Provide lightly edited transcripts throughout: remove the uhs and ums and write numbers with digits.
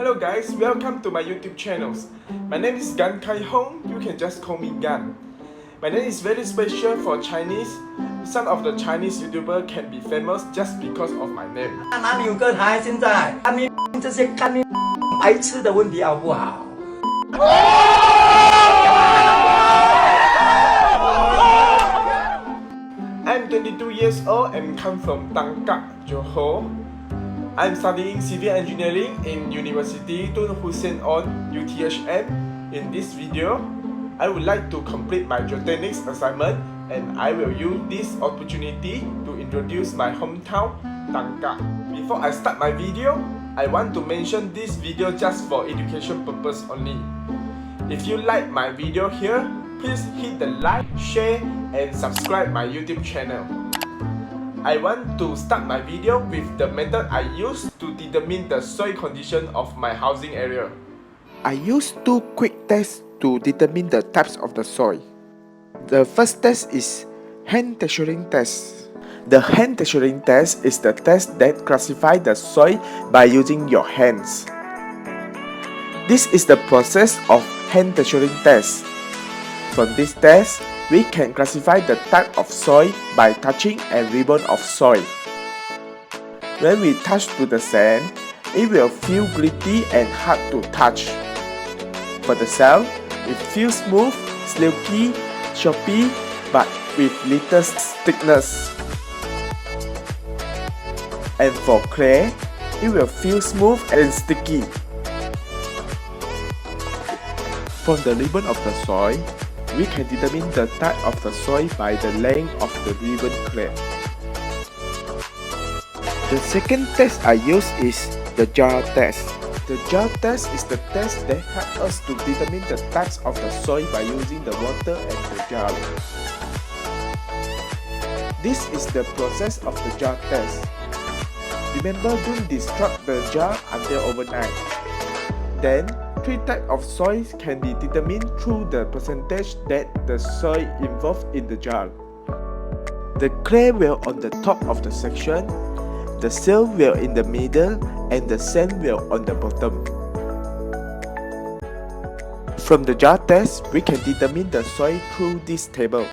Hello guys, welcome to my YouTube channels. My name is Gan Kai Hong, you can just call me Gan. My name is very special for Chinese. Some of the Chinese YouTuber can be famous just because of my name. 哪里有个台现在干你这些干你白痴的问题好不好？ I'm 22 years old and come from Tangkak, Johor. I'm studying civil engineering in University Tun Hussein On UTHN. In this video, I would like to complete my geotechnics assignment and I will use this opportunity to introduce my hometown, Tangkak. Before I start my video, I want to mention this video just for education purpose only. If you like my video here, please hit the like, share and subscribe my YouTube channel. I want to start my video with the method I use to determine the soil condition of my housing area. I use two quick tests to determine the types of the soil. The first test is hand texturing test. The hand texturing test is the test that classifies the soil by using your hands. This is the process of hand texturing test. From this test, we can classify the type of soil by touching a ribbon of soil. When we touch to the sand, it will feel gritty and hard to touch. For the sand, it feels smooth, silky, choppy, but with little thickness. And for clay, it will feel smooth and sticky. From the ribbon of the soil, we can determine the type of the soil by the length of the ribbon clay. The second test I use is the jar test. The jar test is the test that helps us to determine the types of the soil by using the water and the jar. This is the process of the jar test. Remember, don't disrupt the jar until overnight. Then, three types of soils can be determined through the percentage that the soil involved in the jar. The clay will on the top of the section, the silt will in the middle, and the sand will on the bottom. From the jar test, we can determine the soil through this table.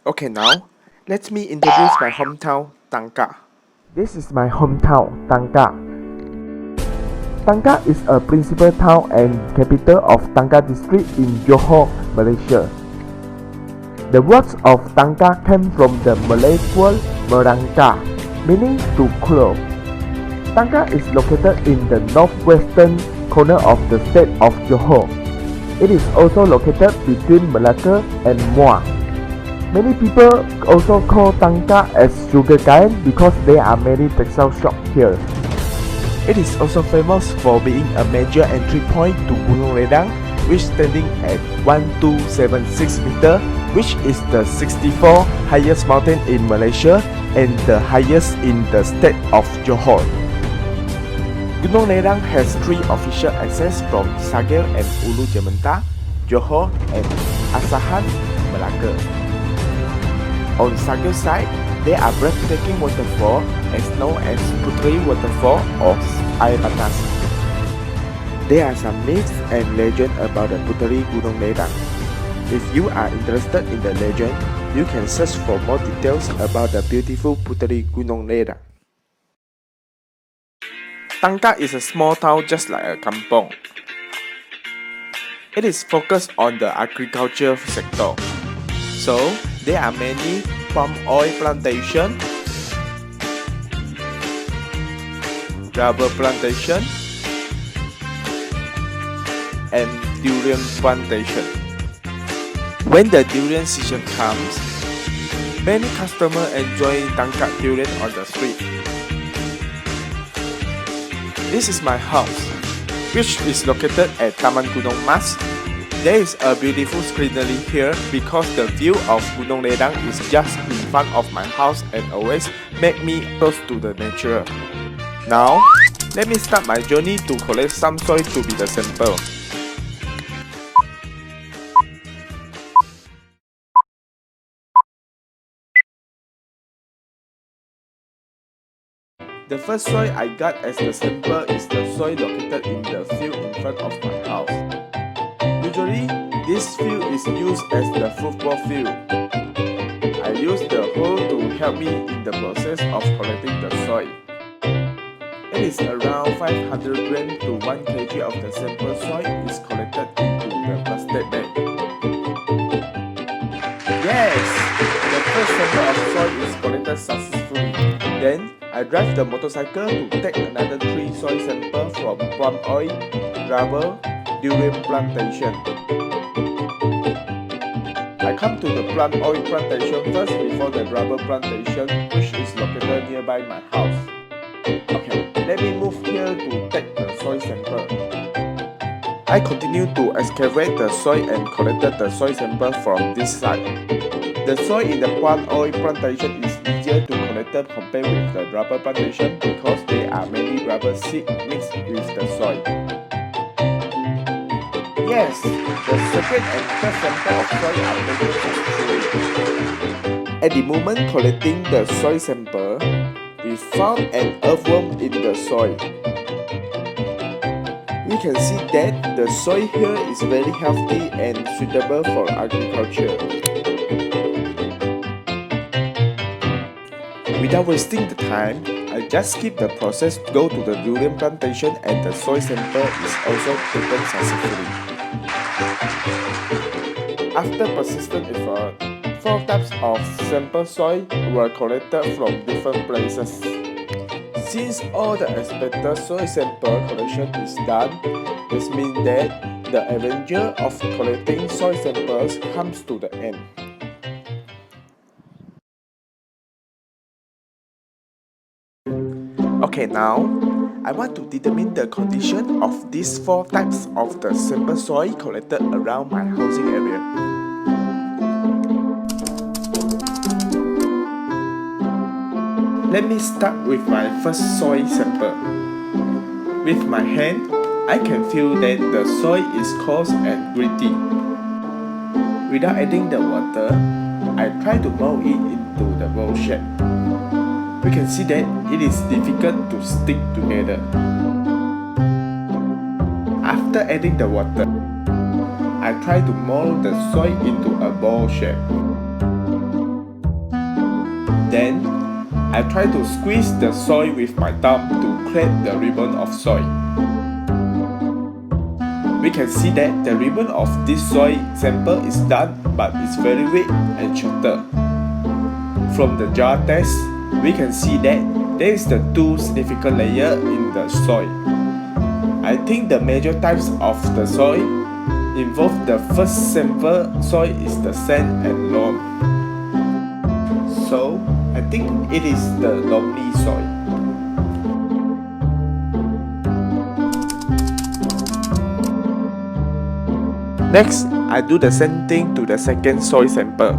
Okay, now, let me introduce my hometown, Tangkak. This is my hometown, Tangkak. Tangkak is a principal town and capital of Tangkak district in Johor, Malaysia. The words of Tangkak came from the Malay word merangka, meaning to close. Tangkak is located in the northwestern corner of the state of Johor. It is also located between Malacca and Muar. Many people also call Tangkak as sugarcane because there are many textile shops here. It is also famous for being a major entry point to Gunung Ledang, which standing at 1276 meter, which is the 64th highest mountain in Malaysia and the highest in the state of Johor. Gunung Ledang has three official access from Sagil and Ulu Jamenta, Johor and Asahan, Malacca. On Sagil side, there are breathtaking waterfall as known as Puteri Waterfall or Air Panas. There are some myths and legends about the Puteri Gunung Ledang. If you are interested in the legend, you can search for more details about the beautiful Puteri Gunung Ledang. Tangkak is a small town just like a kampong. It is focused on the agriculture sector. So, there are many palm oil plantation, rubber plantation, and durian plantation. When the durian season comes, many customers enjoy Tangkak durian on the street. This is my house, which is located at Taman Gunung Mas. There is a beautiful scenery here because the view of Gunung Ledang is just in front of my house and always make me close to the nature. Now, let me start my journey to collect some soil to be the sample. The first soil I got as the sample is the soil located in the field in front of my house. Usually, this field is used as the football field. I use the hole to help me in the process of collecting the soil. It is around 500 grams to 1 kg of the sample soil is collected into the plastic bag. Yes! The first sample of soil is collected successfully. Then, I drive the motorcycle to take another 3 soil samples from palm oil, rubber, durian plantation. I come to the palm oil plantation first before the rubber plantation, which is located nearby my house. Okay, let me move here to take the soil sample. I continue to excavate the soil and collected the soil sample from this side. The soil in the palm oil plantation is easier to collect compared with the rubber plantation because there are many rubber seeds mixed with the soil. Yes, the second and third sample of soil are taken successfully. At the moment collecting the soil sample, we found an earthworm in the soil. We can see that the soil here is very healthy and suitable for agriculture. Without wasting the time, I just skip the process to go to the durian plantation and the soil sample is also taken successfully. After persistent effort, 4 types of sample soil were collected from different places. Since all the expected soil sample collection is done, this means that the adventure of collecting soil samples comes to the end. Okay, now I want to determine the condition of these 4 types of the sample soil collected around my housing area. Let me start with my first soil sample. With my hand, I can feel that the soil is coarse and gritty. Without adding the water, I try to mold it into the bowl shape. We can see that it is difficult to stick together. After adding the water, I try to mold the soil into a ball shape. Then, I try to squeeze the soil with my thumb to create the ribbon of soil. We can see that the ribbon of this soil sample is done, but it's very weak and shorter. From the jar test, we can see that there is the 2 significant layers in the soil. I think the major types of the soil involve the first sample soil is the sand and loam. So, I think it is the loamy soil. Next, I do the same thing to the second soil sample.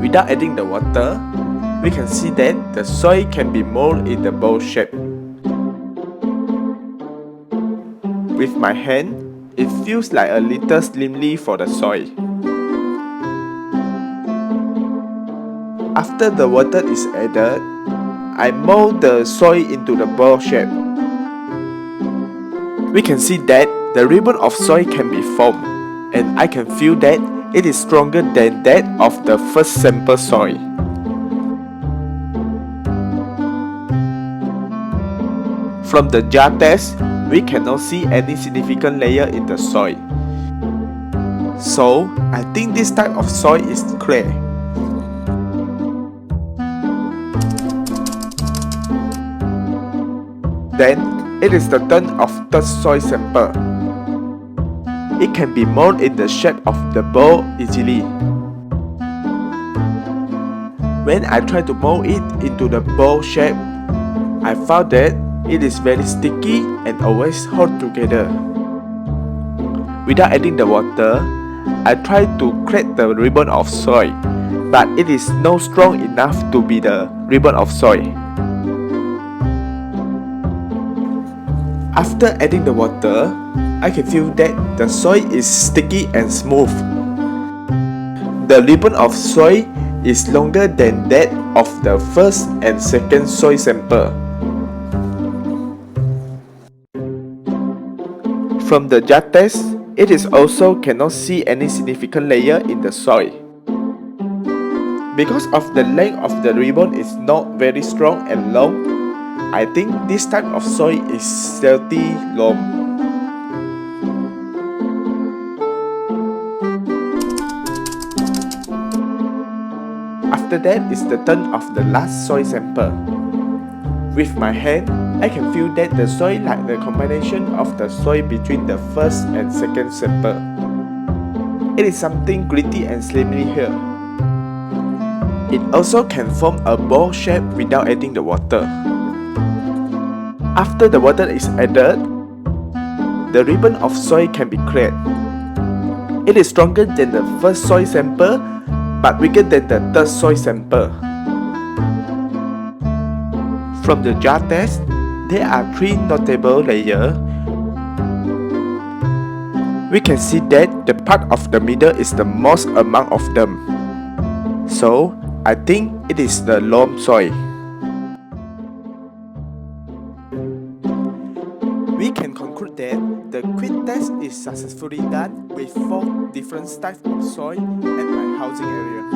Without adding the water, we can see that the soil can be molded in the bowl shape. With my hand, it feels like a little slimly for the soil. After the water is added, I mold the soil into the bowl shape. We can see that the ribbon of soil can be formed, and I can feel that it is stronger than that of the first sample soil. From the jar test, we cannot see any significant layer in the soil. So, I think this type of soil is clay. Then, it is the turn of third soil sample. It can be molded in the shape of the bowl easily. When I try to mold it into the bowl shape, I found that it is very sticky and always hold together. Without adding the water, I try to create the ribbon of soil, but it is not strong enough to be the ribbon of soil. After adding the water, I can feel that the soil is sticky and smooth. The ribbon of soil is longer than that of the first and second soil sample. From the jar test, it is also cannot see any significant layer in the soil. Because of the length of the ribbon is not very strong and long, I think this type of soil is silty loam. After that is the turn of the last soil sample. With my hand, I can feel that the soil like the combination of the soil between the first and second sample. It is something gritty and slimy here. It also can form a ball shape without adding the water. After the water is added, the ribbon of soil can be cleared. It is stronger than the first soil sample, but weaker than the third soil sample. From the jar test, there are 3 notable layers. We can see that the part of the middle is the most among of them. So, I think it is the loam soil. We can conclude that the quick test is successfully done with 4 different types of soil at my housing area.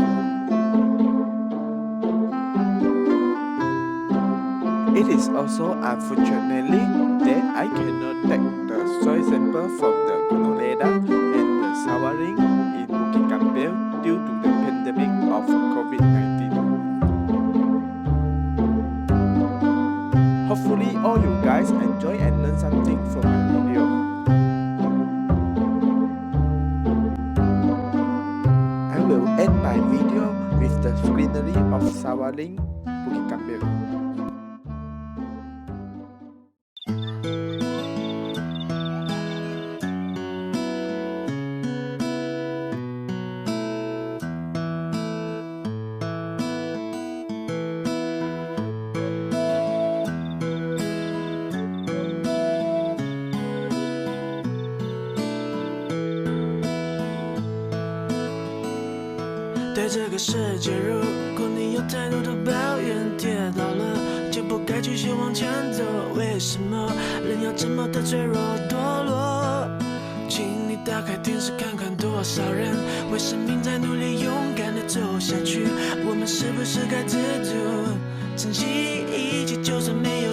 It is also unfortunately that I cannot take the soil sample from the Gunung Ledang and the Sawaring in Bukit Kambing due to the pandemic of COVID-19. Hopefully all you guys enjoy and learn something from my video. I will end my video with the greenery of Sawaring, Bukit Kambing.对这个世界，如果你有太多的抱怨，跌倒了就不该继续往前走。为什么人要这么的脆弱堕落？请你打开电视看看，多少人为生命在努力，勇敢的走下去。我们是不是该知足，珍惜一切，就算没有